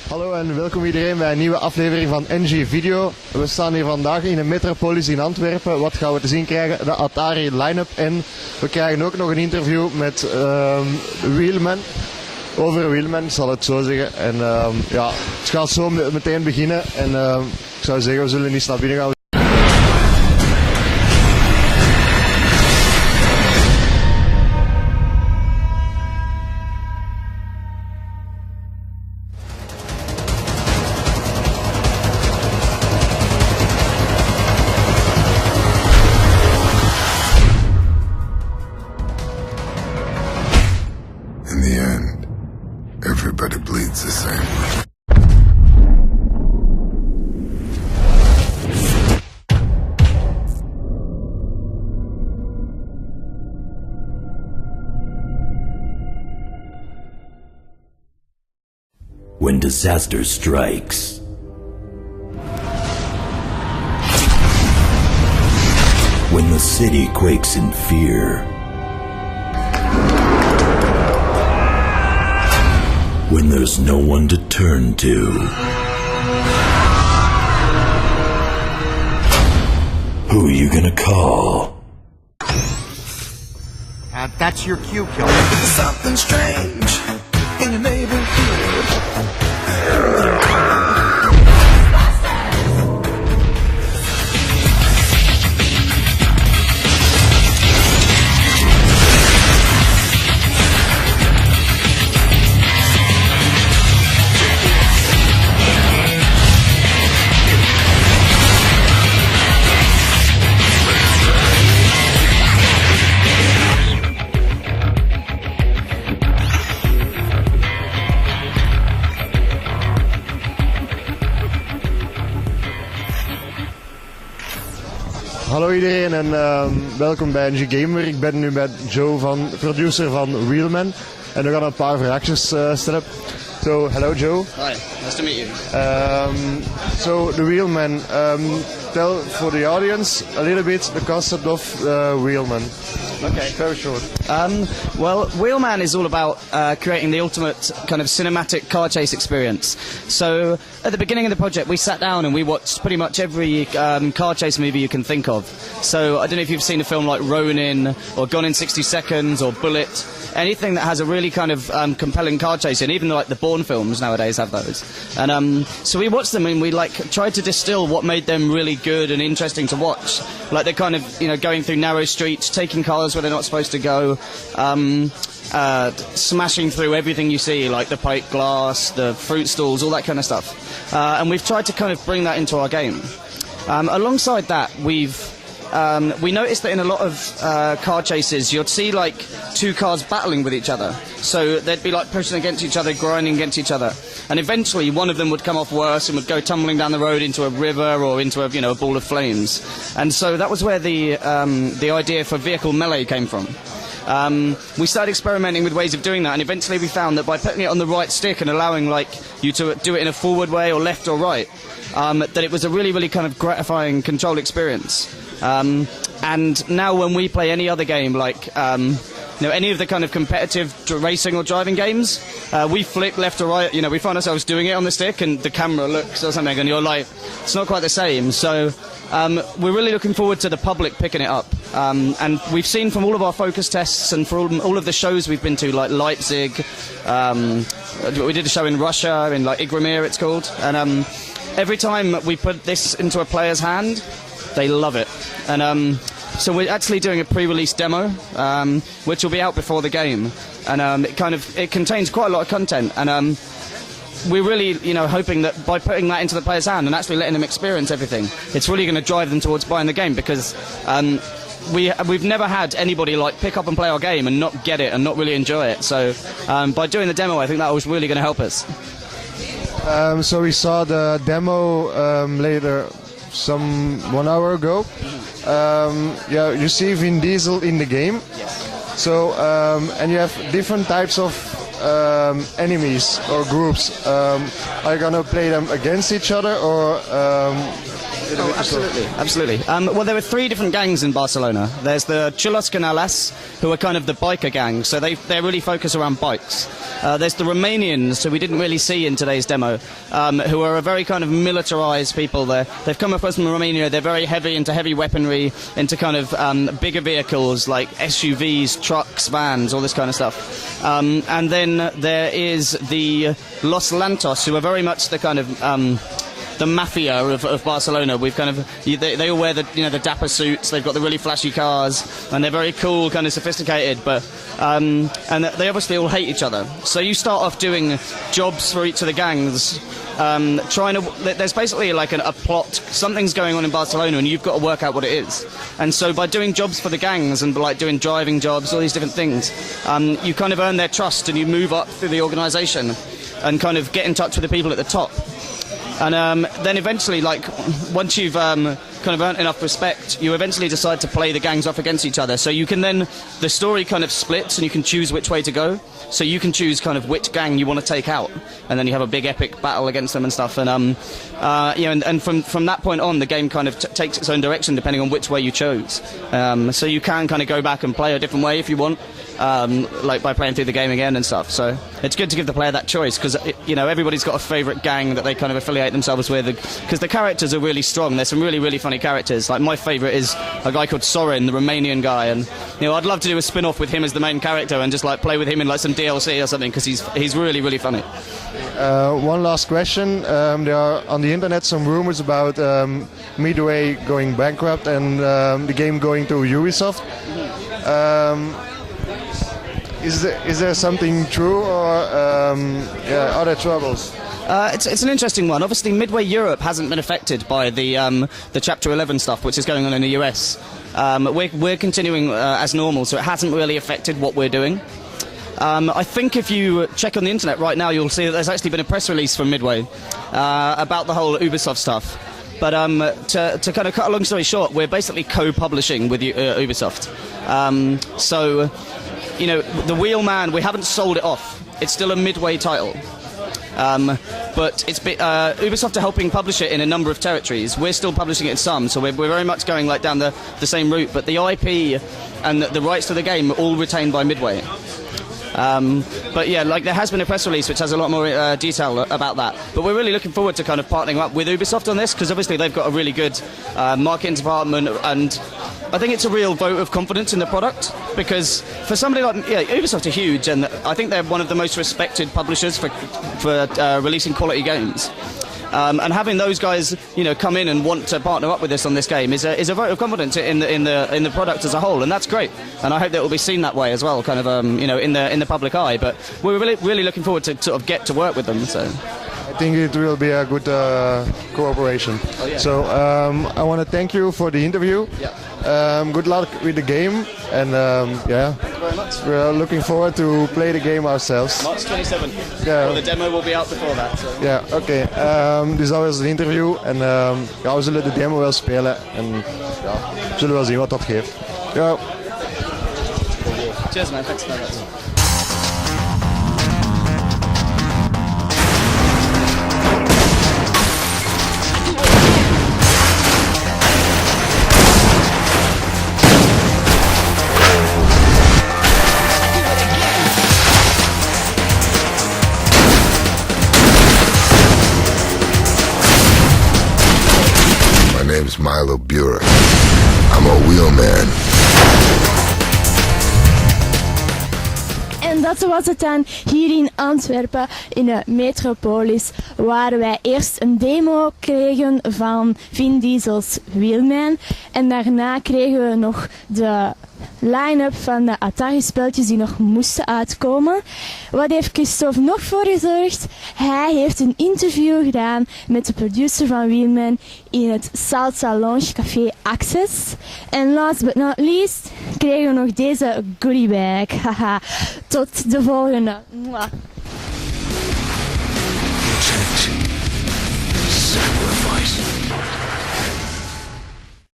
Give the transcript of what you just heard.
Hallo en welkom iedereen bij een nieuwe aflevering van NG Video. We staan hier vandaag in de Metropolis in Antwerpen. Wat gaan we te zien krijgen? De Atari line-up. En we krijgen ook nog een interview met Wheelman. Over Wheelman, zal het zo zeggen. En ja, het gaat zo meteen beginnen. En ik zou zeggen, we zullen niet naar binnen gaan. In the end, everybody bleeds the same way. When disaster strikes, when the city quakes in fear, when there's no one to turn to, who are you gonna call? That's your cue, killer. Something strange in your neighborhood. Hallo iedereen en welkom bij NG Gamer. Ik ben nu met Joe, producer van Wheelman. En we gaan een paar vraagjes stellen. So, hello Joe. Hi, nice to meet you. So, the Wheelman. Tell for the audience a little bit the concept of Wheelman. Okay. Very short. Well, Wheelman is all about creating the ultimate kind of cinematic car chase experience. So, at the beginning of the project, we sat down and we watched pretty much every car chase movie you can think of. So, I don't know if you've seen a film like Ronin, or Gone in 60 Seconds, or Bullet. Anything that has a really kind of compelling car chase, and even like the Bourne films nowadays have those. And so we watched them and we tried to distill what made them really good and interesting to watch. Like they're kind of going through narrow streets, taking cars where they're not supposed to go, smashing through everything you see, like the plate glass, the fruit stalls, all that kind of stuff. And we've tried to kind of bring that into our game. Alongside that, we noticed that in a lot of car chases, you'd see like two cars battling with each other. So they'd be like pushing against each other, grinding against each other, and eventually one of them would come off worse and would go tumbling down the road into a river or into a ball of flames. And so that was where the idea for vehicle melee came from. We started experimenting with ways of doing that, and eventually we found that by putting it on the right stick and allowing you to do it in a forward way or left or right, that it was a really, really kind of gratifying control experience. And now when we play any other game, like any of the kind of competitive racing or driving games, we flick left or right, we find ourselves doing it on the stick and the camera looks or something and you're like, it's not quite the same. So we're really looking forward to the public picking it up. And we've seen from all of our focus tests and for all of the shows we've been to, like Leipzig, we did a show in Russia, in like Igromir it's called, and every time we put this into a player's hand, they love it. And so we're actually doing a pre-release demo, which will be out before the game, and it contains quite a lot of content, and we're really hoping that by putting that into the player's hand and actually letting them experience everything, it's really going to drive them towards buying the game, because we've never had anybody pick up and play our game and not get it and not really enjoy it. So by doing the demo, I think that was really going to help us. So we saw the demo later, some 1 hour ago. Yeah, you see Vin Diesel in the game. Yes. So and you have different types of enemies or groups. Are you gonna play them against each other, or Absolutely. Well, there were 3 different gangs in Barcelona. There's the Chulos Canales, who are kind of the biker gang, so they're really focused around bikes. There's the Romanians, who we didn't really see in today's demo, who are a very kind of militarized people. They've come across from Romania. They're very heavy into heavy weaponry, into kind of bigger vehicles like SUVs, trucks, vans, all this kind of stuff. And then there is the Los Lantos, who are very much the kind of the mafia of Barcelona. We've kind of they all wear the dapper suits. They've got the really flashy cars, and they're very cool, kind of sophisticated. But and they obviously all hate each other. So you start off doing jobs for each of the gangs, there's basically like a plot. Something's going on in Barcelona, and you've got to work out what it is. And so by doing jobs for the gangs and like doing driving jobs, all these different things, you kind of earn their trust, and you move up through the organisation and kind of get in touch with the people at the top. And then eventually, like, once you've kind of earned enough respect, you eventually decide to play the gangs off against each other. So you can then, the story kind of splits and you can choose which way to go. So you can choose kind of which gang you want to take out. And then you have a big epic battle against them and stuff. And, and from that point on, the game kind of takes its own direction depending on which way you chose. So you can kind of go back and play a different way if you want. Like by playing through the game again and stuff. So it's good to give the player that choice, because everybody's got a favourite gang that they kind of affiliate themselves with, because the characters are really strong. There's some really, really funny characters. Like my favourite is a guy called Soren, the Romanian guy, and I'd love to do a spin-off with him as the main character and just like play with him in like some DLC or something, because he's really, really funny. One last question. There are on the internet some rumors about Midway going bankrupt and the game going to Ubisoft. Is there something true, or are there troubles? It's an interesting one. Obviously, Midway Europe hasn't been affected by the Chapter 11 stuff, which is going on in the US. We're continuing as normal, so it hasn't really affected what we're doing. I think if you check on the internet right now, you'll see that there's actually been a press release from Midway about the whole Ubisoft stuff. But to kind of cut a long story short, we're basically co-publishing with Ubisoft. So, the Wheelman, we haven't sold it off. It's still a Midway title. But it's Ubisoft are helping publish it in a number of territories. We're still publishing it in some, so we're very much going like down the same route. But the IP and the rights to the game are all retained by Midway. But yeah, like there has been a press release which has a lot more detail about that. But we're really looking forward to kind of partnering up with Ubisoft on this, because obviously they've got a really good marketing department, and I think it's a real vote of confidence in the product, because for somebody like Ubisoft are huge, and I think they're one of the most respected publishers for releasing quality games. And having those guys, come in and want to partner up with us on this game is a vote of confidence in the product as a whole, and that's great. And I hope that it will be seen that way as well, kind of in the public eye. But we're really looking forward to sort of get to work with them. So I think it will be a good cooperation. Oh, yeah. So I want to thank you for the interview. Yeah. Good luck with the game, and Thank you very much. we're looking forward to play the game ourselves. March 27th. Ja. Well, the demo will be out before that. So. Ja, oké. Dus dat was het interview en we zullen de demo wel spelen en we zullen wel zien wat dat geeft. Ja. Cheers, man. Thanks very much. My name's Milo Burek. I'm a wheelman. En dat was het dan hier in Antwerpen, in de Metropolis, waar wij eerst een demo kregen van Vin Diesel's Wheelman. En daarna kregen we nog de line-up van de Atari-spelletjes die nog moesten uitkomen. Wat heeft Christophe nog voor gezorgd? Hij heeft een interview gedaan met de producer van Wheelman in het Salsa Lounge Café Access. En last but not least kregen we nog deze goodie bag. Haha. Tot de volgende. Mwah. Sacrifice.